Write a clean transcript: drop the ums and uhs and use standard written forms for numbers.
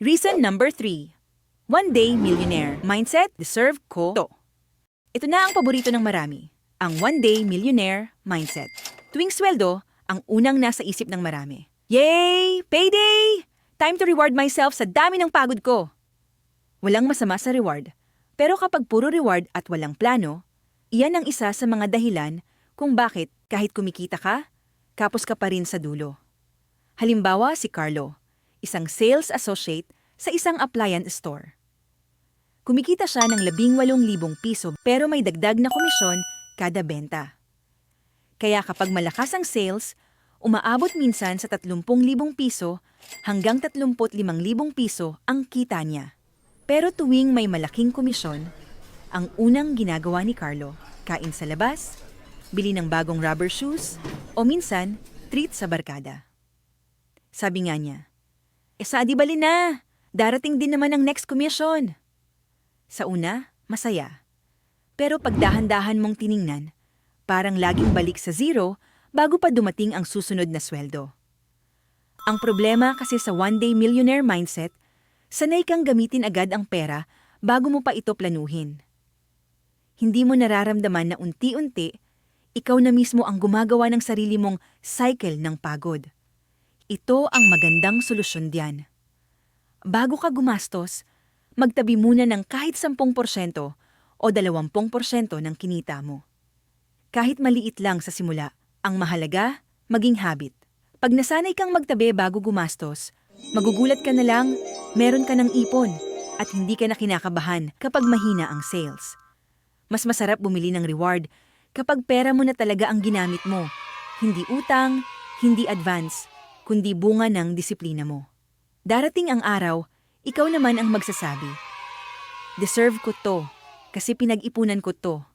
Reason number 3. One day millionaire mindset, deserve ko to. Ito na ang paborito ng marami, ang one day millionaire mindset. Tuwing sweldo, ang unang nasa isip ng marami. Yay! Payday! Time to reward myself sa dami ng pagod ko. Walang masama sa reward, pero kapag puro reward at walang plano, iyan ang isa sa mga dahilan kung bakit kahit kumikita ka, kapos ka pa rin sa dulo. Halimbawa si Carlo, isang sales associate sa isang appliance store. Kumikita siya ng 18,000 piso pero may dagdag na komisyon kada benta. Kaya kapag malakas ang sales, umaabot minsan sa 30,000 piso hanggang 35,000 piso ang kita niya. Pero tuwing may malaking komisyon, ang unang ginagawa ni Carlo, kain sa labas, bili ng bagong rubber shoes, o minsan, treat sa barkada. Sabi nga niya, di bali na, darating din naman ang next commission. Sa una, masaya. Pero pag dahan-dahan mong tiningnan, parang laging balik sa zero bago pa dumating ang susunod na sweldo. Ang problema kasi sa one-day millionaire mindset, sanay kang gamitin agad ang pera bago mo pa ito planuhin. Hindi mo nararamdaman na unti-unti, ikaw na mismo ang gumagawa ng sarili mong cycle ng pagod. Ito ang magandang solusyon diyan. Bago ka gumastos, magtabi muna ng kahit 10% o 20% ng kinita mo. Kahit maliit lang sa simula, ang mahalaga, maging habit. Pag nasanay kang magtabi bago gumastos, magugulat ka na lang, meron ka ng ipon at hindi ka na kinakabahan kapag mahina ang sales. Mas masarap bumili ng reward kapag pera mo na talaga ang ginamit mo, hindi utang, hindi advance, kundi bunga ng disiplina mo. Darating ang araw, ikaw naman ang magsasabi, deserve ko to kasi pinag-ipunan ko to.